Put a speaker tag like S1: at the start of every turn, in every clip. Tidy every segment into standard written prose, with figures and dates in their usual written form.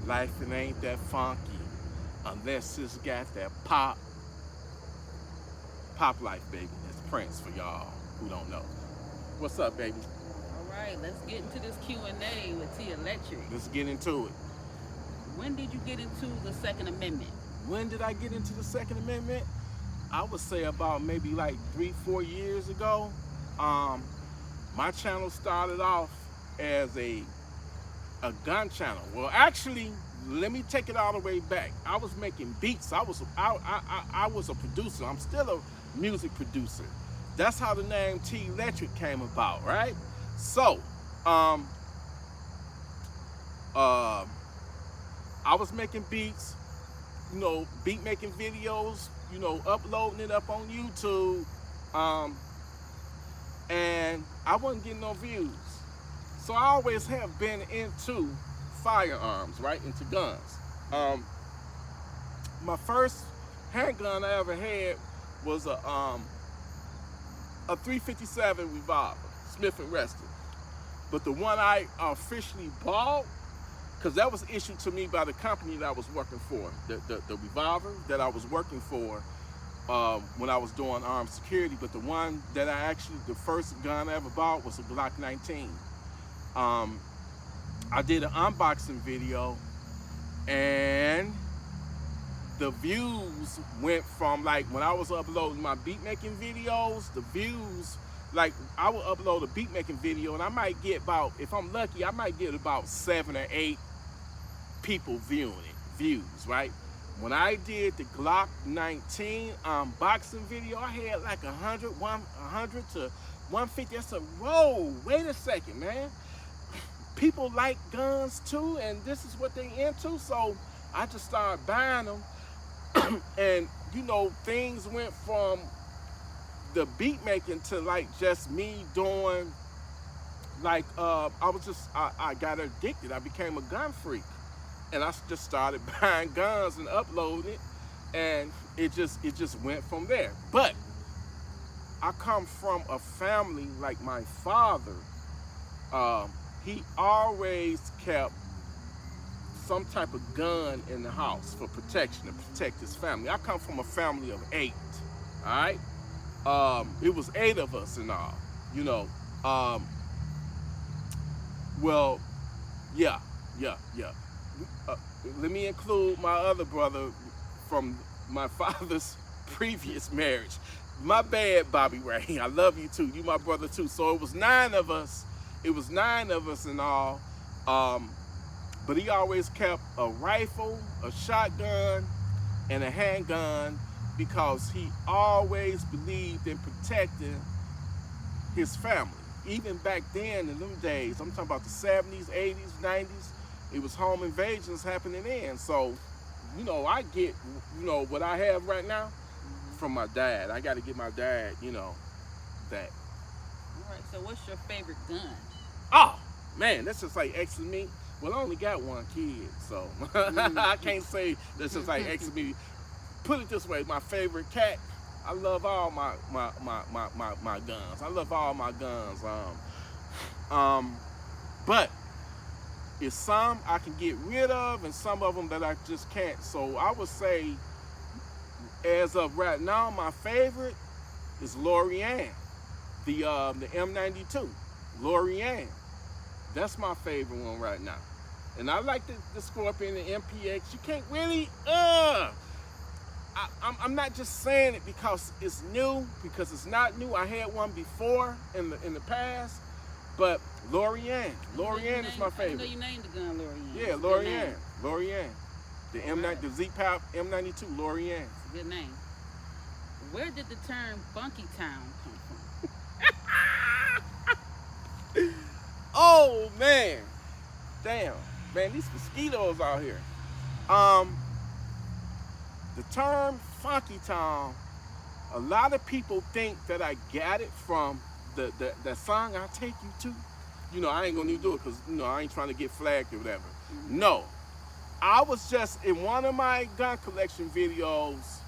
S1: Life it ain't that funky unless it's got that pop. Pop life, baby. It's Prince for y'all who don't know. What's up, baby?
S2: All right, let's get into this Q&A with T Electrik.
S1: Let's get into it.
S2: When did you get into the Second Amendment?
S1: When did I get into the Second Amendment? I would say about maybe like 3-4 years ago. Um, my channel started off as a gun channel. Well, actually, let me take it all the way back. I was making beats. I was a producer. I'm still a music producer. That's how the name T Electrik came about, right? So, um, uh, I was making beats, beat making videos, uploading it up on YouTube, um, and I wasn't getting no views. So I always have been into firearms, right? Into guns. Um, my first handgun I ever had was a 357 revolver, Smith and Wesson. But the one I officially bought, because that was issued to me by the company that I was working for, the revolver that I was working for when I was doing armed security. But the one that the first gun I ever bought was a Glock 19. I did an unboxing video, and the views went from, like, when I was uploading my beat making videos, the views, like, I would upload a beat making video and I might get about, if I'm lucky, I might get about 7 or 8 people views, right? When I did the Glock 19 unboxing video, I had like 100 to 150. I said, whoa, wait a second, man. People like guns too, and this is what they into. So I just started buying them. And things went from the beat making to like just me doing, like, I got addicted. I became a gun freak, and I just started buying guns and uploading it, and it just went from there. But I come from a family, like my father, he always kept some type of gun in the house for protection, to protect his family. I come from a family of 8, all right? It was 8 of us and all, well, yeah. Let me include my other brother from my father's previous marriage. My bad, Bobby Ray. I love you too. You my brother too. So it was 9 of us. It was 9 of us and all. But he always kept a rifle, a shotgun, and a handgun, because he always believed in protecting his family. Even back then, in them days, I'm talking about the 70s, 80s, 90s, it was home invasions happening then. So, I get, what I have right now from my dad. I got to get my dad, that.
S2: All right, so what's your favorite gun?
S1: Oh, man, that's just like X and me. Well, I only got 1 kid, so I can't say that's just like X and me. Put it this way, my favorite cat, I love all my guns. I love all my guns. But it's some I can get rid of and some of them that I just can't. So I would say, as of right now, my favorite is Lorianne, the M92, Lorianne. That's my favorite one right now. And I like the Scorpion, the MPX. You can't really, I'm not just saying it because it's new, because it's not new. I had one before in the past, but Lorianne is my favorite.
S2: I know you named the gun Lorianne.
S1: Yeah, Lorianne. The M9, the Z-Pop M92, Lorianne.
S2: It's a good name. Where did the term Funky Town come from?
S1: Oh man, damn, man, these mosquitoes out here. The term Funky Town, a lot of people think that I got it from that song I Take You To. I ain't gonna even do it because I ain't trying to get flagged or whatever. Mm-hmm. No, I was just in one of my gun collection videos.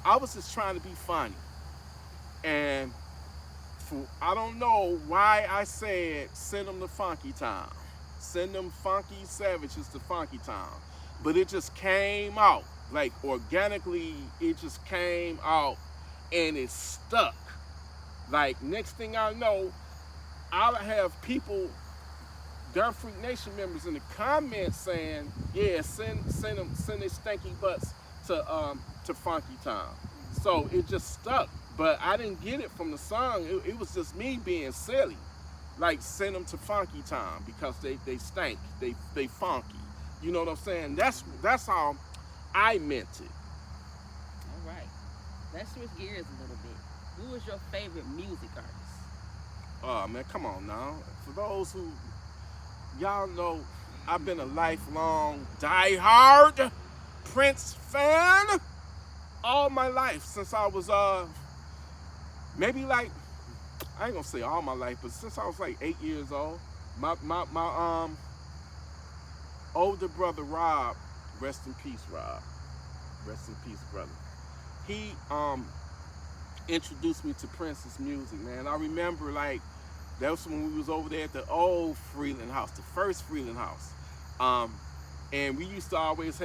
S1: I was just trying to be funny, and I don't know why I said send them to Funky Town. Send them funky savages to Funky Town. but it just came out. Like organically, it just came out and it stuck. Like next thing I know, I'll have people, Gunfreaknation members in the comments saying, yeah, send their stanky butts to Funky Town. So it just stuck. But I didn't get it from the song. It was just me being silly. Like send them to Funky Town because they stank. They funky. You know what I'm saying? That's how I meant it.
S2: All right. Let's switch gears a little bit. Who is your favorite music artist?
S1: Oh man, come on now. For those who y'all know, I've been a lifelong die-hard Prince fan all my life since I was maybe like, I ain't gonna say all my life, but since I was like 8 years old. My older brother Rob, rest in peace Rob, rest in peace brother, he introduced me to Prince's music, man. I remember like that was when we was over there at the old Freeland house, the first Freeland house, and we used to always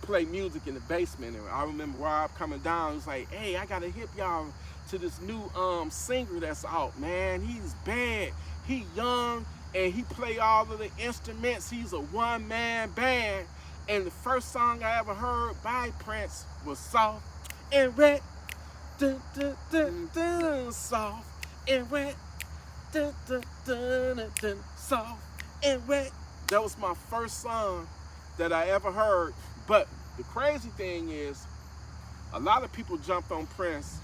S1: play music in the basement. And I remember Rob coming down. He was like, "Hey, I gotta hip y'all to this new singer that's out, man. He's bad. He young and he play all of the instruments. He's a one-man band." And the first song I ever heard by Prince was "Soft and Wet." Dun, dun, dun, dun, soft and wet. Dun, dun, dun, dun, dun, soft and wet. That was my first song that I ever heard. But the crazy thing is, a lot of people jumped on Prince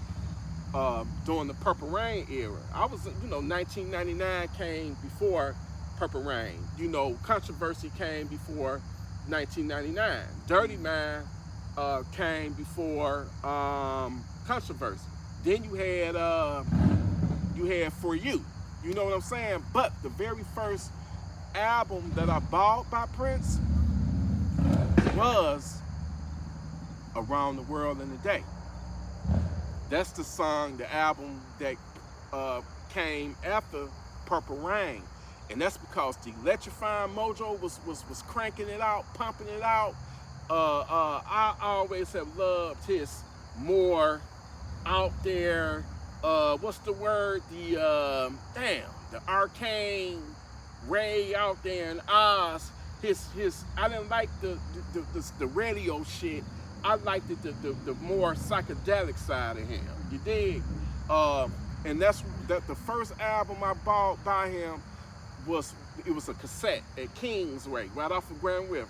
S1: during the Purple Rain era. I was, 1999 came before Purple Rain. Controversy came before 1999. Dirty Mind came before Controversy. Then you had For You. You know what I'm saying? But the very first album that I bought by Prince was Around the World in a Day. That's the song, the album that came after Purple Rain. And that's because the Electrifying Mojo was cranking it out, pumping it out. I always have loved his more out there, what's the word? The arcane Ray out there in Oz. I didn't like the radio shit. I liked the more psychedelic side of him. You dig? And that's the first album I bought by him was a cassette at Kingsway, right off of Grand River.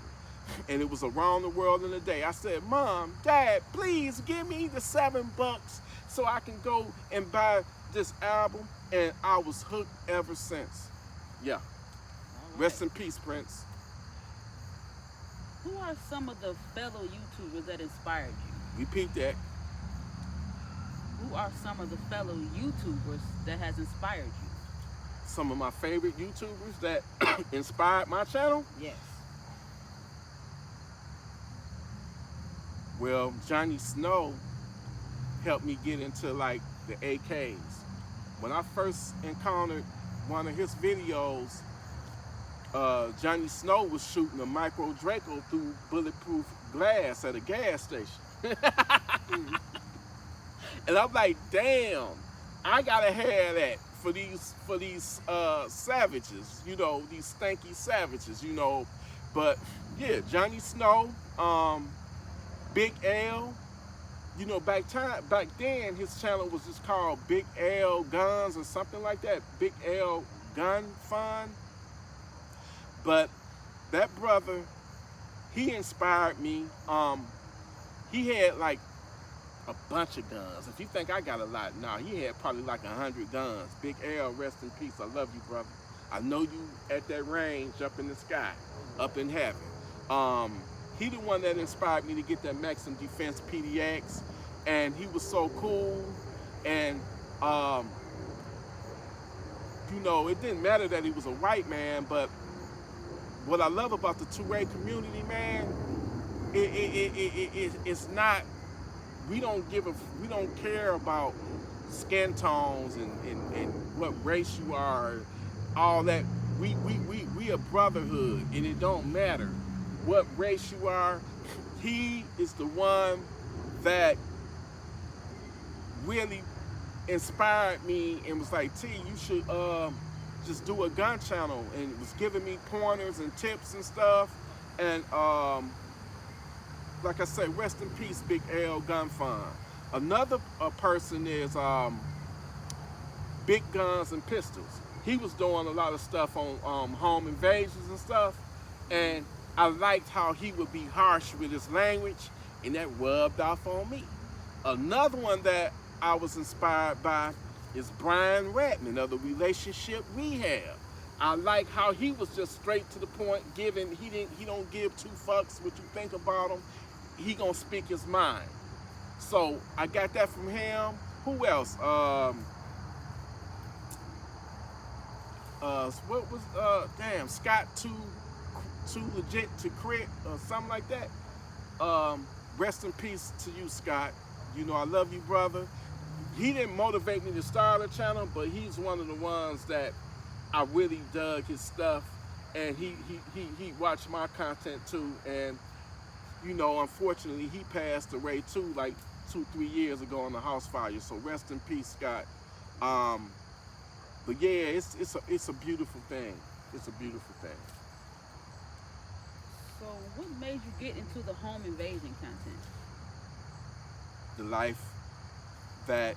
S1: And it was Around the World in a Day. I said, "Mom, Dad, please give me the $7 so I can go and buy this album." And I was hooked ever since. Yeah.
S2: All right.
S1: Rest in peace, Prince.
S2: Who are some of the fellow YouTubers that inspired you?
S1: Repeat that.
S2: Who are some of the fellow YouTubers that has inspired you?
S1: Some of my favorite YouTubers that inspired my channel?
S2: Yes.
S1: Well, Johnny Snow helped me get into like the AKs. When I first encountered one of his videos, Johnny Snow was shooting a micro Draco through bulletproof glass at a gas station. And I'm like, damn, I gotta have that for these savages, these stanky savages, But yeah, Johnny Snow, Big L, back then his channel was just called Big L Guns or something like that. Big L Gun Fun. But that brother, he inspired me. He had like a bunch of guns. If you think I got a lot, nah, he had probably like 100 guns. Big L, rest in peace. I love you, brother. I know you at that range up in the sky, up in heaven. He the one that inspired me to get that Maxim Defense PDX, and he was so cool. And it didn't matter that he was a white man, but what I love about the 2A community, man, it's not. We don't care about skin tones and what race you are, all that. We a brotherhood, and it don't matter. what race you are. He is the one that really inspired me and was like, T, you should just do a gun channel, and was giving me pointers and tips and stuff. And like I say, rest in peace, Big L Gun Fund. Another person is Big Guns and Pistols. He was doing a lot of stuff on home invasions and stuff, and I liked how he would be harsh with his language, and that rubbed off on me. Another one that I was inspired by is Brian Redman of the Relationship Rehab. I like how he was just straight to the point, giving, he don't give two fucks what you think about him. He gonna speak his mind. So I got that from him. Who else? What was damn, Scott too legit to crit or something like that. Rest in peace to you, Scott. You know I love you, brother. He didn't motivate me to start a channel, but he's one of the ones that I really dug his stuff, and he watched my content too. And you know, unfortunately, he passed away too, like 2-3 years ago in the house fire. So rest in peace, Scott. But yeah, it's a beautiful thing. It's a beautiful thing.
S2: So what made you get into the home invasion content?
S1: The life that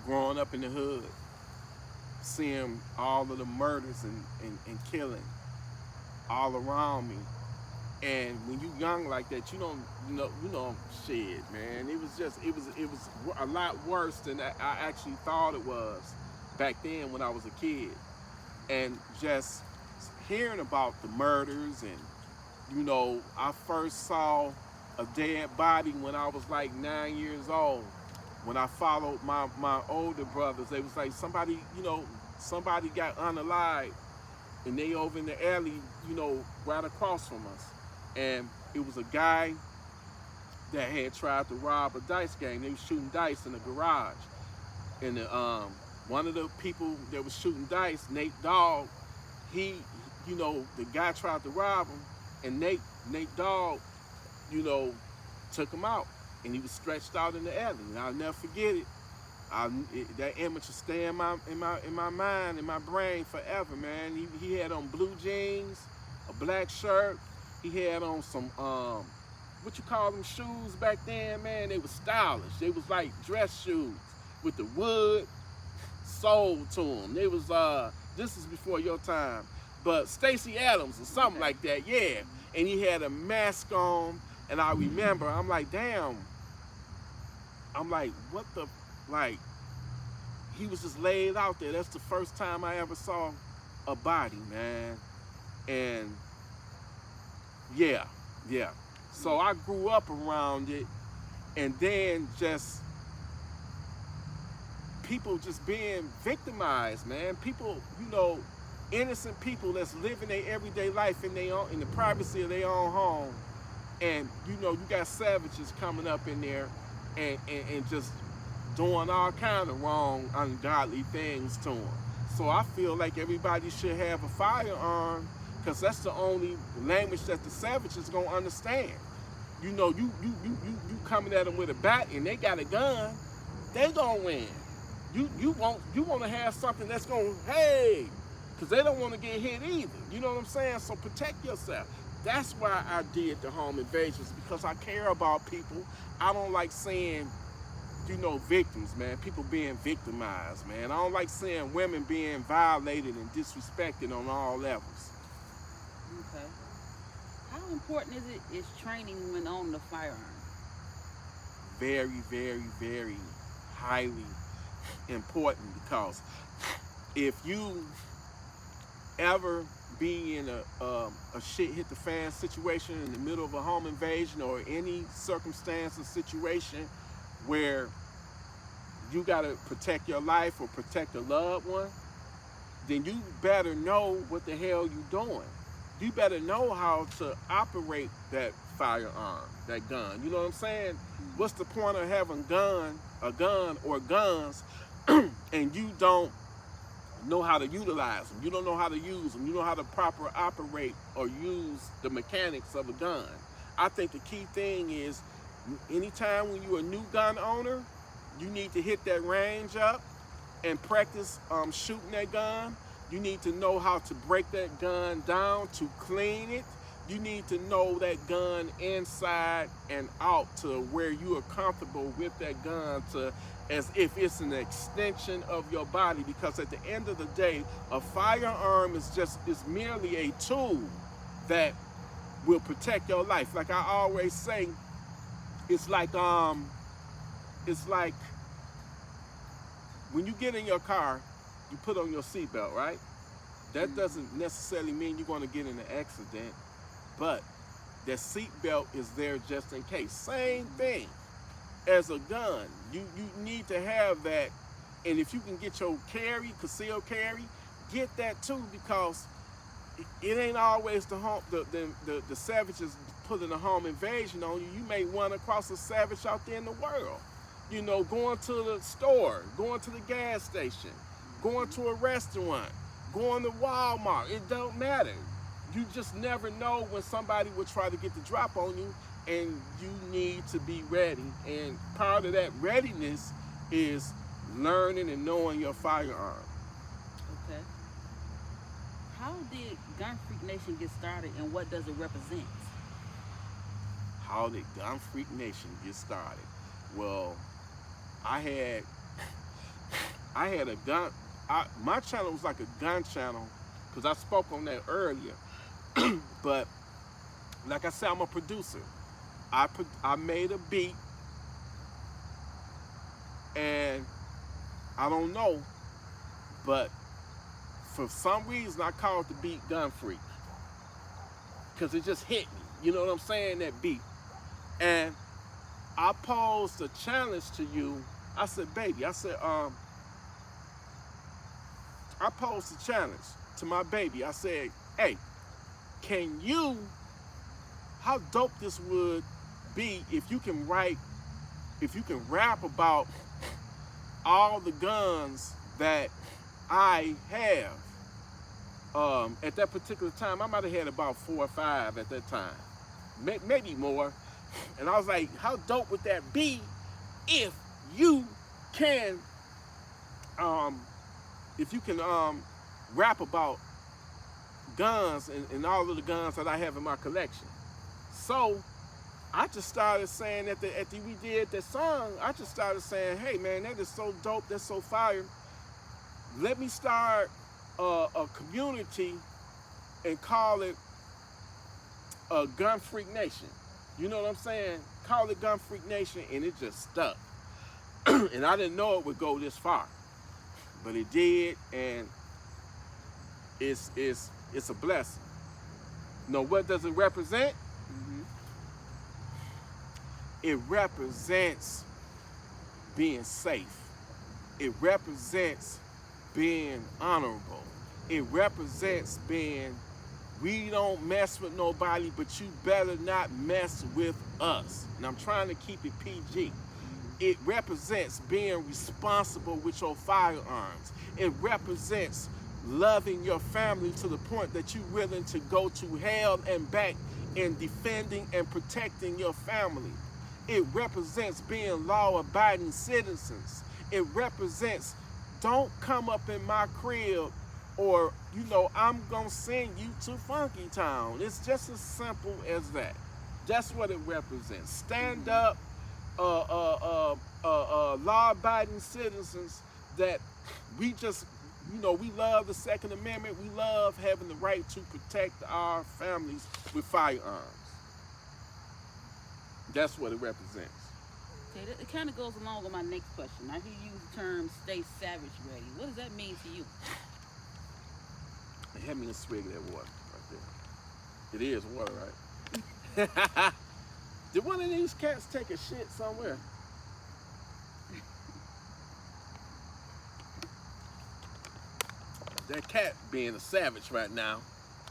S1: growing up in the hood, seeing all of the murders and killing all around me. And when you young like that, you know shit, man. It was a lot worse than I actually thought it was back then when I was a kid. And just hearing about the murders, and you know, I first saw a dead body when I was like 9 years old. When I followed my older brothers, they was like, somebody got unalived, and they over in the alley, you know, right across from us. And it was a guy that had tried to rob a dice game. They was shooting dice in the garage. And one of the people that was shooting dice, Nate Dogg, the guy tried to rob him, and Nate Dogg, you know, took him out, and he was stretched out in the alley. And I'll never forget it. That image will stay in my mind, in my brain forever, man. He had on blue jeans, a black shirt. He had on some what you call them shoes back then, man. They was stylish. They was like dress shoes with the wood sole to them. They was this is before your time, but Stacey Adams or something like that, yeah. And he had a mask on, and I remember, I'm like, damn. I'm like, what the, like, he was just laid out there. That's the first time I ever saw a body, man. And yeah. So I grew up around it, and then just people just being victimized, man. People, you know, innocent people that's living their everyday life in the privacy of their own home, and you know, you got savages coming up in there and just doing all kind of wrong, ungodly things to them. So I feel like everybody should have a firearm, because that's the only language that the savages gonna understand. You know, you coming at them with a bat and they got a gun, they gonna win. You want to have something that's gonna, hey, because they don't want to get hit either. You know what I'm saying? So protect yourself. That's why I did the home invasions, because I care about people. I don't like seeing, you know, victims, man. People being victimized, man. I don't like seeing women being violated and disrespected on all levels.
S2: Okay. How important is training when owning a firearm?
S1: Very, very, very highly important, because if you ever be in a shit hit the fan situation in the middle of a home invasion, or any circumstance or situation where you gotta protect your life or protect a loved one, then you better know what the hell you doing. You better know how to operate that firearm, that gun. You know what I'm saying? What's the point of having a gun or guns and you don't know how to utilize them. You don't know how to use them. You know how to proper operate or use the mechanics of a gun. I think the key thing is anytime when you're a new gun owner, you need to hit that range up and practice shooting that gun. You need to know how to break that gun down, to clean it. You need to know that gun inside and out to where you are comfortable with that gun, to as if it's an extension of your body, because at the end of the day, a firearm is merely a tool that will protect your life. Like I always say, it's like when you get in your car, you put on your seatbelt, right? That doesn't necessarily mean you're going to get in an accident, but that seatbelt is there just in case. Same thing as a gun. You need to have that, and if you can get your concealed carry, get that too, because it ain't always the savages putting a home invasion on you. You may run across a savage out there in the world. You know, going to the store, going to the gas station, going to a restaurant, going to Walmart. It don't matter. You just never know when somebody will try to get the drop on you, and you need to be ready. And part of that readiness is learning and knowing your firearm.
S2: Okay. How did Gunfreaknation get started, and what does it represent?
S1: How did Gunfreaknation get started? Well, I had a gun. My channel was like a gun channel, because I spoke on that earlier. But like I said, I'm a producer. I made a beat, and I don't know, but for some reason I called the beat Gun Freak, because it just hit me. You know what I'm saying? That beat. And I posed a challenge to you. I said, baby, I posed a challenge to my baby. I said, hey, how dope this would be if you can rap about all the guns that I have. At that particular time, I might have had about 4 or 5 at that time, maybe more. And I was like, how dope would that be if you can rap about guns and all of the guns that I have in my collection. So I just started saying after we did that song, I just started saying, hey man, that is so dope, that's so fire. Let me start a community and call it a Gunfreaknation. You know what I'm saying? Call it Gunfreaknation, and it just stuck. And I didn't know it would go this far, but it did, and it's a blessing. Now, what does it represent?
S2: Mm-hmm.
S1: It represents being safe. It represents being honorable. It represents being, we don't mess with nobody, but you better not mess with us. And I'm trying to keep it PG. It represents being responsible with your firearms. It represents loving your family to the point that you're willing to go to hell and back in defending and protecting your family. It represents being law-abiding citizens. It represents, don't come up in my crib, or, you know, I'm gonna send you to Funky Town. It's just as simple as that. That's what it represents. Stand up, law-abiding citizens that we just, you know, we love the Second Amendment. We love having the right to protect our families with firearms. That's what it represents.
S2: Okay, it kind of goes along with my next question. I hear you use the term "stay savage ready." What does that mean to you?
S1: Hand me a swig of that water right there. It is water, right? Did one of these cats take a shit somewhere? That cat being a savage right now.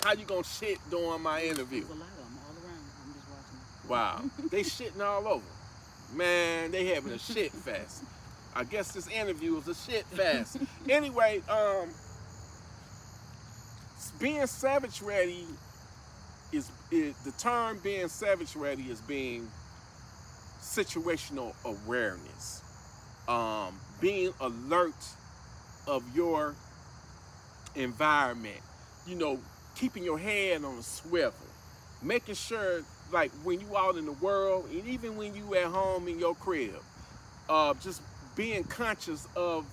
S1: How you gonna shit during my interview?
S2: There's a lot of them all around. I'm just watching.
S1: Wow, they shitting all over. Man, they having a shit fest. I guess this interview is a shit fest. Anyway, being savage ready the term being savage ready is being situational awareness, being alert of your environment, you know, keeping your head on a swivel, making sure, like, when you out in the world, and even when you at home in your crib, just being conscious of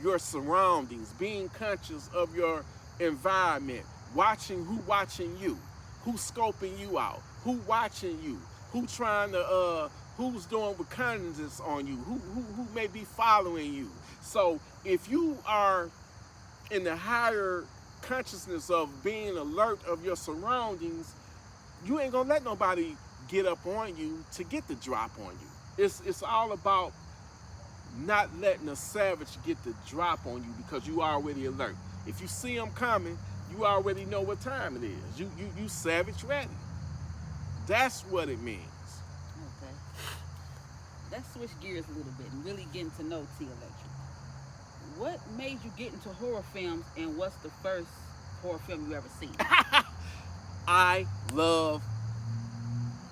S1: your surroundings, being conscious of your environment, watching who watching you, who's scoping you out, who watching you, who's doing reconnaissance on you, who may be following you. So if you are in the higher consciousness of being alert of your surroundings, you ain't gonna let nobody get up on you to get the drop on you. It's all about not letting a savage get the drop on you because you already alert. If you see them coming, you already know what time it is. You savage ready. That's what it means.
S2: Okay. Let's switch gears a little bit and really getting to know T Electrik. What made you get into horror films, and what's the first horror film you ever seen?
S1: I love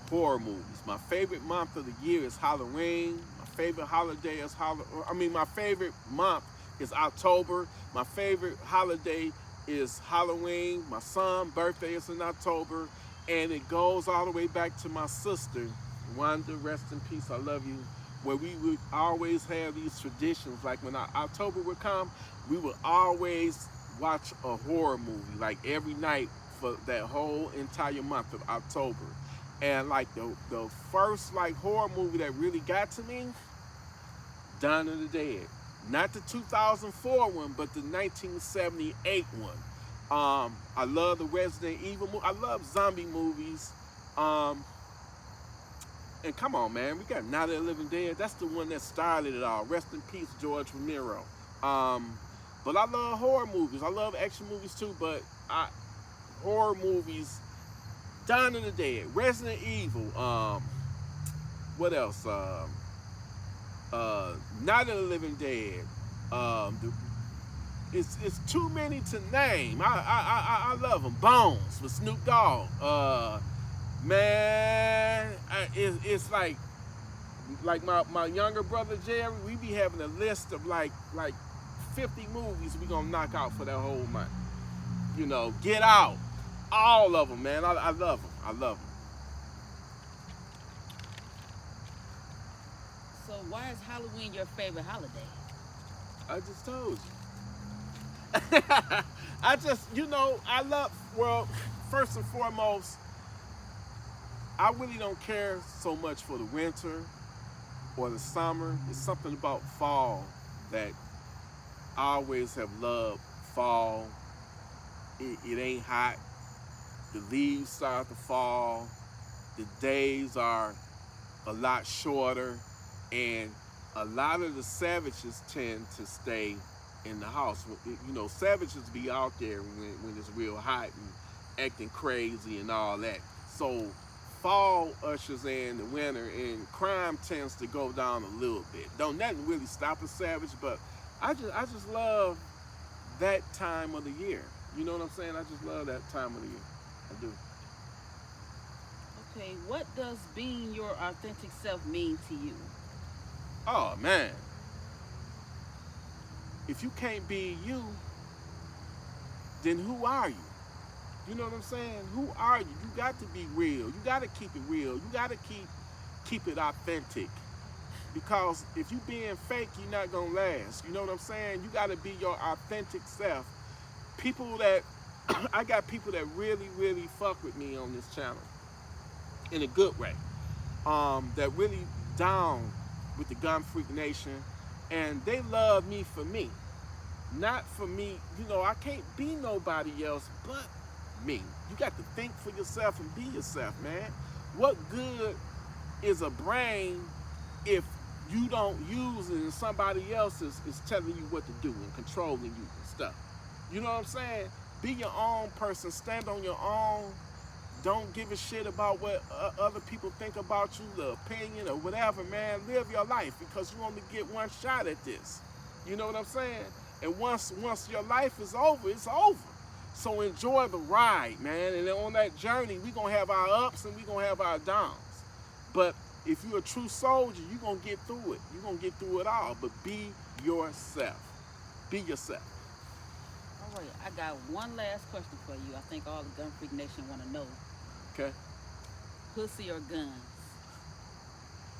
S1: horror movies. My favorite month of the year is Halloween. My favorite holiday is my favorite month is October. My favorite holiday is Halloween. My son's birthday is in October, and it goes all the way back to my sister, Wanda, rest in peace, I love you, where we would always have these traditions. Like when October would come, we would always watch a horror movie, like every night for that whole entire month of October. And like the first like horror movie that really got to me, Dawn of the Dead. Not the 2004 one, but the 1978 one. I love the Resident Evil movie. I love zombie movies. And come on, man, we got Night of the Living Dead. That's the one that started it all. Rest in peace, George Romero. But I love horror movies. I love action movies too, but horror movies, Dawn of the Dead, Resident Evil, what else? Night of the Living Dead. It's too many to name. I love them. Bones with Snoop Dogg. Man, it's like my younger brother Jerry. We be having a list of like 50 movies we gonna knock out for that whole month. You know, Get Out, all of them, man. I love them. I love them.
S2: So why is Halloween your favorite holiday?
S1: I just told you. I love, well, first and foremost, I really don't care so much for the winter or the summer. It's something about fall that I always have loved. Fall, it ain't hot. The leaves start to fall. The days are a lot shorter, and a lot of the savages tend to stay in the house. You know, savages be out there when it's real hot and acting crazy and all that. So fall ushers in the winter, and crime tends to go down a little bit. Don't nothing really stop a savage, but I just love that time of the year. You know what I'm saying? I just love that time of the year. I do.
S2: Okay, what does being your authentic self mean to you?
S1: Oh man, if you can't be you, then who are you? You know what I'm saying? Who are you? You got to be real. You got to keep it real. You got to keep it authentic. Because if you being fake, you're not gonna last. You know what I'm saying? You got to be your authentic self. People that I got people that really, really fuck with me on this channel in a good way. That really down with the Gunfreak Nation, and they love me for me, not for me. You know, I can't be nobody else but me. You got to think for yourself and be yourself, man. What good is a brain if you don't use it and somebody else is telling you what to do and controlling you and stuff? You know what I'm saying? Be your own person. Stand on your own. Don't give a shit about what other people think about you, the opinion or whatever, man. Live your life, because you only get one shot at this. You know what I'm saying? And once your life is over, it's over. So enjoy the ride, man. And on that journey, we're going to have our ups and we're going to have our downs. But if you're a true soldier, you're going to get through it. You're going to get through it all. But be yourself. Be yourself.
S2: All right, I got one last question for you. I think all the Gun Freak Nation want to know.
S1: Okay?
S2: Pussy or guns?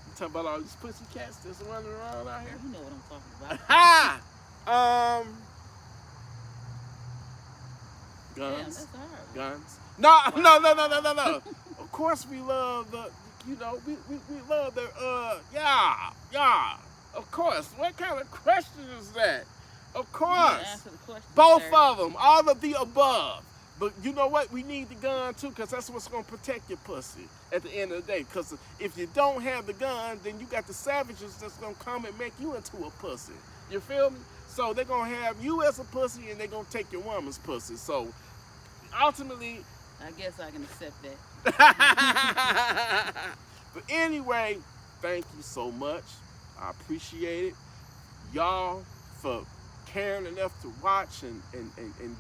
S1: You talking about all these pussy cats that's running around out here?
S2: You know what I'm talking about.
S1: Ha!
S2: Damn,
S1: Guns.
S2: that's hard.
S1: Guns. No. Of course we love the, we love the, yeah. Of course. What kind of question is that? Of course.
S2: Answer the question,
S1: Both
S2: sir.
S1: of them. All of the above. But you know what? We need the gun too, because that's what's going to protect your pussy at the end of the day. Because if you don't have the gun, then you got the savages that's going to come and make you into a pussy. You feel me? So they're going to have you as a pussy and they're going to take your woman's pussy. So ultimately,
S2: I guess I can accept that.
S1: but anyway, thank you so much. I appreciate it. Y'all for caring enough to watch and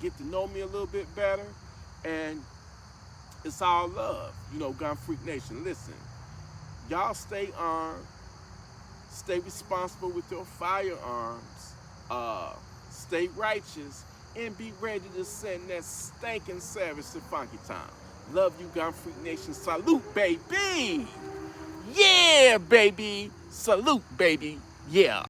S1: get to know me a little bit better. And it's all love. Gun Freak Nation, listen. Y'all stay armed. Stay responsible with your firearms. Stay righteous. And be ready to send that stinking savage to Funky Town. Love you, Gunfreaknation Salute, baby. Yeah, baby. Salute, baby. Yeah.